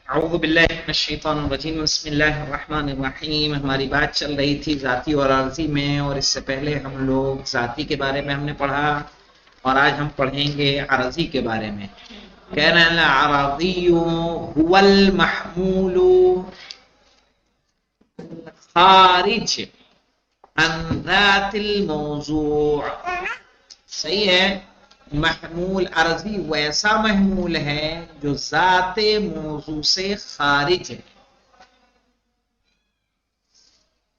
औज़ु बिल्लाहि मिनश्शैतानिर्रजीम बिस्मिल्लाहिर्रहमानिर्रहीम। हमारी बात चल रही थी ज़ाती और आरज़ी में, और इससे पहले हम लोग ज़ाती के बारे में हमने पढ़ा, और आज हम पढ़ेंगे आरज़ी के बारे में। कह रहे हैं अराज़िय्यु हुवल महमूलु खारिज अन ज़ातिल मौज़ू'। सही है। महमूल अर्जी वैसा महमूल है जो ज़ाते मौजू से खारिज है।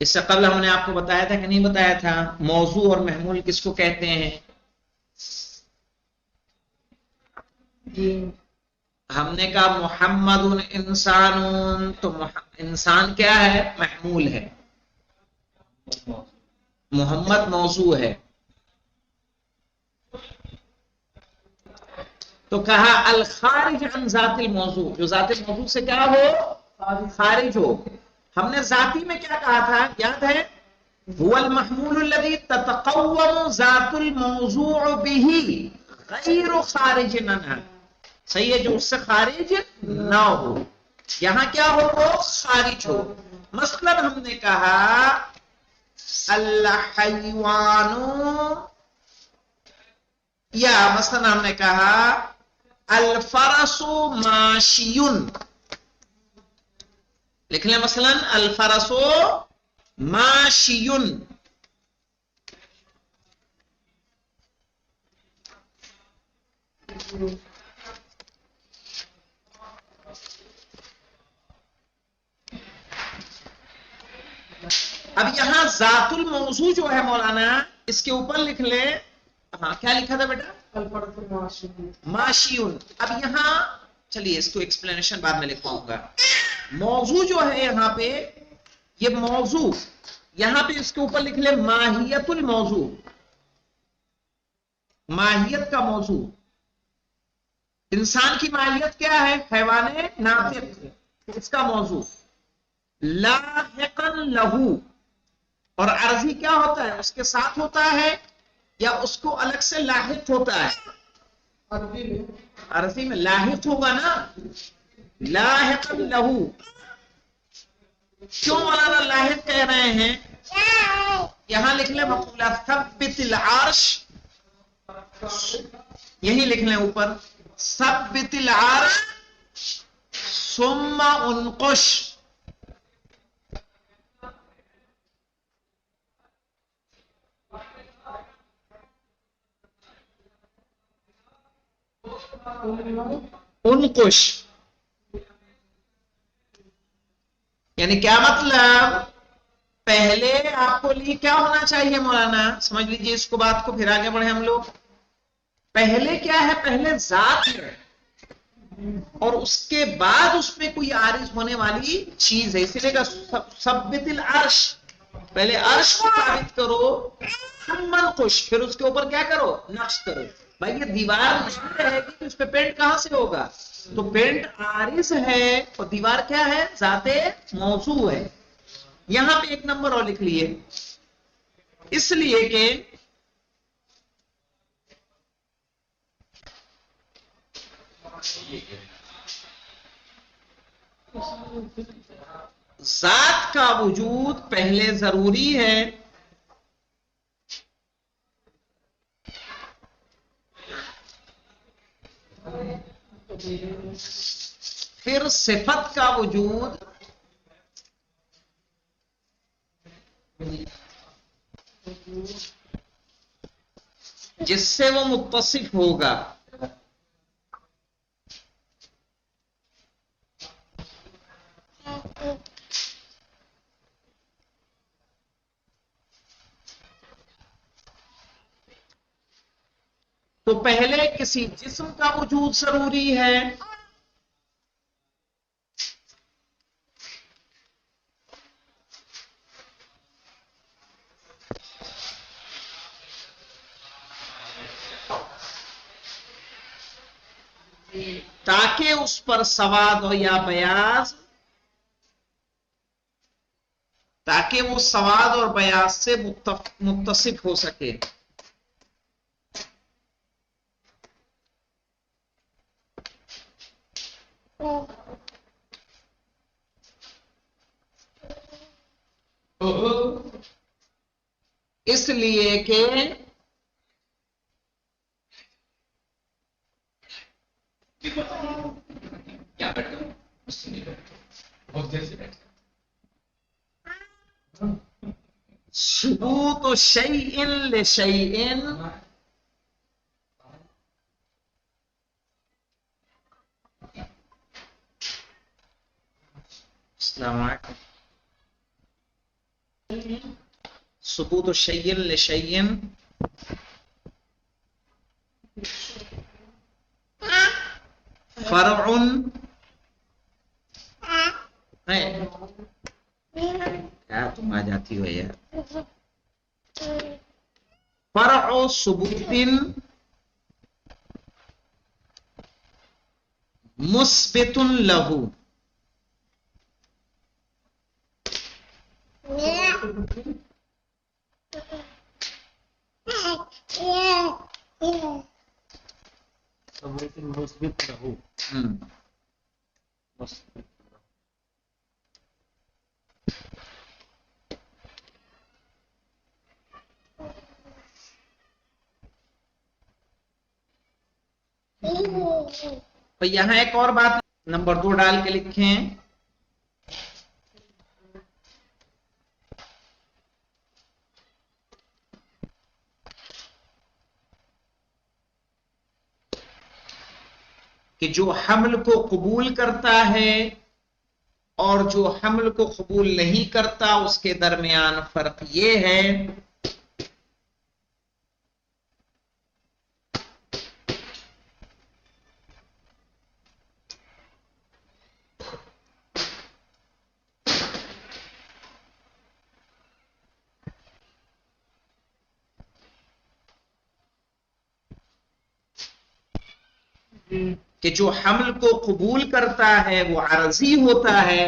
इससे कबल हमने आपको बताया था कि नहीं बताया था, मौजू और महमूल किसको कहते हैं? हमने कहा मुहम्मदुन इंसानुन, तो इंसान क्या है? महमूल है। मोहम्मद मौजू है। तो कहा अल खारिज अन ज़ातिल मौजू, जो ज़ातिल मौजू से क्या हो? खारिज हो। हमने ज़ाती में क्या कहा था, याद है? हुवल महमूलुल लज़ी ततक़व्वमु ज़ातुल मौज़ूअ बिही गैरु खारिजिन अन्हा। सही है, जो उससे खारिज ना हो। यहां क्या हो? वो खारिज हो। मसलन हमने कहा अल हयवानु, या मसलन हमने कहा अल फरसु माशियुन। लिख लें मसलन अल फरसु माशियुन। अब यहां जातुल मौजू जो है मौलाना, इसके ऊपर लिख ले। हाँ, क्या लिखा था बेटा? माशियुन। अब यहां चलिए इसको एक्सप्लेनेशन बाद में लिखवाऊंगा। मौजू जो है यहां पे, ये मौजू यहां पे इसके ऊपर लिख ले माहियतुल मौजू। माहियत का मौजू। इंसान की माहियत क्या है? हैवाने नातिक। इसका मौजू लाहिकन लहू। और अर्जी क्या होता है? उसके साथ होता है या उसको अलग से लाहिक होता है? अर्जी में लाहिक होगा ना, लाहिकन लहू। क्यों मौलाना लाहिक कह रहे हैं? यहां लिख ले मक़ूला सब्बितिल अर्श, यही लिख लें ऊपर, सब्बितिल अर्श सुम्मा उनकुश। उनकुश यानी क्या मतलब? पहले आपको लिए क्या होना चाहिए मौलाना? समझ लीजिए इसको, बात को, फिर आगे बढ़े हम लोग। पहले क्या है? पहले जात है, और उसके बाद उसमें कोई आरिज होने वाली चीज है। इसीलिए का सब्बितिल अर्श, पहले अर्श को साबित करो, सुम्मल खुश, फिर उसके ऊपर क्या करो? नक्श करो। भाई ये दीवार नहीं रहेगी तो इस पे पेंट कहां से होगा? तो पेंट आरिज है, और दीवार क्या है? जाते मौजू है। यहां पे एक नंबर और लिख लिए, इसलिए कि जात का वजूद पहले जरूरी है, फिर सिफत का वजूद जिससे वो मुत्तसिफ होगा। तो पहले किसी जिस्म का वजूद जरूरी है, ताकि उस पर सवाद हो या बयाज, ताकि वो सवाद और बयाज से मुत्तसिफ हो सके। इसलिए कि क्या बैठते हो? उससे नहीं बैठते, बहुत देर से बैठते सुबूत शैइन लिशैइन अस्सलाम वालेकुम। सुबूत शैइन लिशैइन फरउन है। क्या तुम आ जाती हो यार। फरउ सुबूतिन मुस्बितुन लहू। मुस्बित रहू। तो यहां एक और बात नंबर 2 डाल के लिखें कि जो हमल को कबूल करता है और जो हमल को कबूल नहीं करता उसके दरमियान फर्क ये है कि जो हमल को कबूल करता है वो आरजी होता है,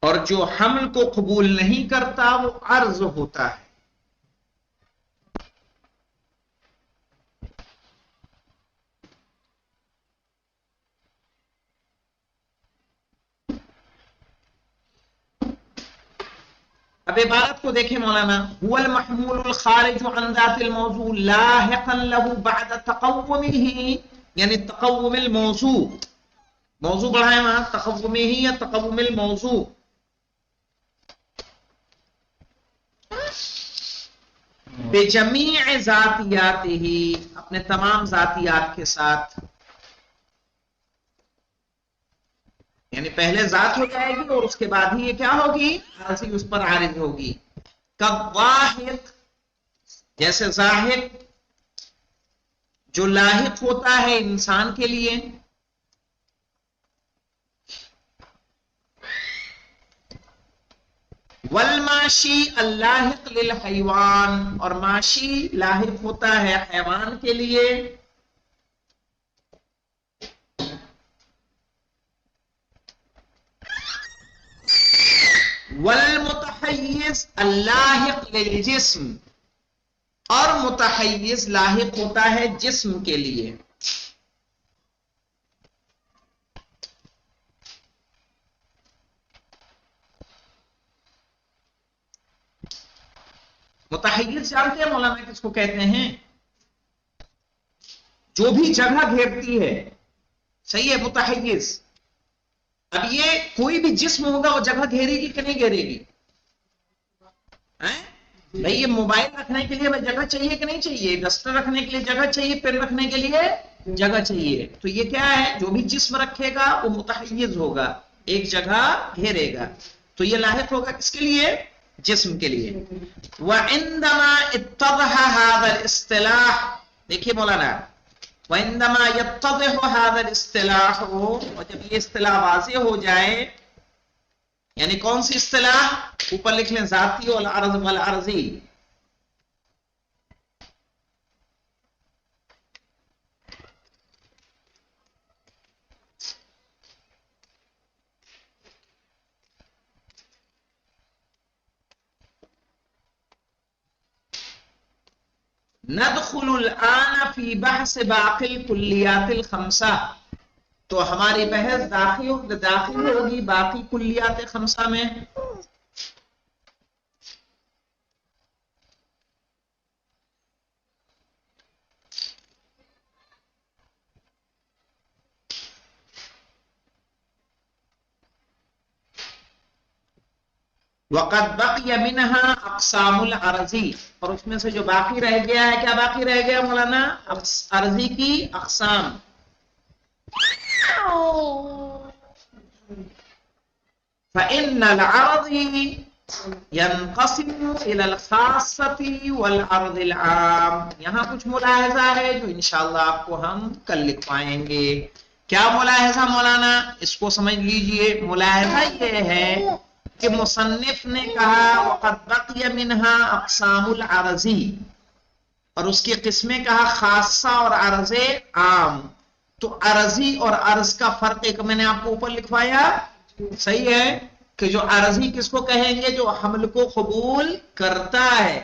और जो हमल को कबूल नहीं करता वो अर्ज होता है। अब इबारत को देखें मौलाना, हुवल महमूलुल खारिजु अन ज़ातिल मौज़ू लाहिक़न लहू बअद तक़व्वुमिही, यानी तक़व्वुमिल मौज़ू, मौज़ू बढ़ाए वहां तक़व्वुमिही या तक़व्वुमिल मौज़ू, बेजमीअ ज़ातियातिही, अपने तमाम ज़ातियात के साथ, यानी पहले जात हो जाएगी और उसके बाद ही ये क्या होगी, आरजी उस पर आरिज होगी। कज़ाहिक, जैसे जाहिक जो लाहिक होता है इंसान के लिए, वल माशी अल्लाहिक लिल हैवान, और माशी लाहिक होता है हैवान के लिए, वल मुतहय्यिज अल्लाहिक लिल जिस्म, और मुतहय्यिज लाहिक होता है जिस्म के लिए। मुतहय्यिज जानते हैं मौलाना किसको कहते हैं? जो भी जगह घेरती है, सही है, मुतहय्यिज। अब ये कोई भी जिस्म होगा वो जगह घेरेगी कि नहीं घेरेगी? भाई ये मोबाइल रखने के लिए जगह चाहिए कि नहीं चाहिए? डस्टर रखने के लिए जगह चाहिए, पेन रखने के लिए जगह चाहिए। तो ये क्या है, जो भी जिस्म रखेगा वो मुतहय्यिज होगा, एक जगह घेरेगा। तो ये लाहिक होगा किसके लिए? जिस्म के लिए। व इंदमा इत्तज़ह हाज़ा इस्तिलाह, देखिए मौलाना, व इंदमा यत्तज़ह हाज़ा इस्तिलाह, और जब ये इस्तिलाह वाज़ेह हो जाए, यानी कौन सी इस्तिलाह? ऊपर लिख लें, जाती और अर्ज वल अर्जी। नदखुलुल आन फी बहस बाकिल कुल्लियातिल खमसा, तो हमारी बहस दाखिल होगी बाकी कुल्लियात खमसा में। वक़द बक़िया मिनहा अक़सामुल अर्ज़ी, और उसमें से जो बाकी रह गया है, क्या बाकी रह गया मौलाना? अर्ज़ी की अक़साम। फ़इन्नल अर्ज़ी यनक़सिमु इलल ख़ास्सति वल अर्ज़िल आम। यहाँ कुछ मुलाहिज़ा है जो इंशाअल्लाह आपको हम कल लिख पाएंगे। क्या मुलाहिज़ा मौलाना? इसको समझ लीजिए। मुलाहिज़ा ये है कि मुसन्निफ ने कहा वक़द बक़िया मिनहा अक़सामुल अर्ज़ी, और उसकी किस्में कहा खासा और अर्ज़े आम। तो अर्ज़ी और अर्ज़ का फर्क एक मैंने आपको ऊपर लिखवाया, सही है, कि जो अर्ज़ी किसको कहेंगे? जो हमल को कबूल करता है।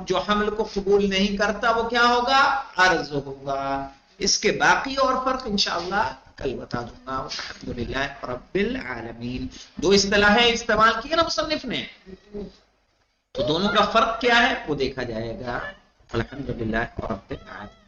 जो हमल को कबूल नहीं करता वो क्या होगा? अर्ज़ होगा। इसके बाकी और फर्क इंशाअल्लाह कल बता दूंगा। अल्हम्दुलिल्लाह रब्बिल आलमीन। दो इस्तिलाहें इस्तेमाल की है ना मुसन्निफ ने, तो दोनों का फर्क क्या है वो देखा जाएगा। अल्हम्दुलिल्लाह रब्बिल आलमीन।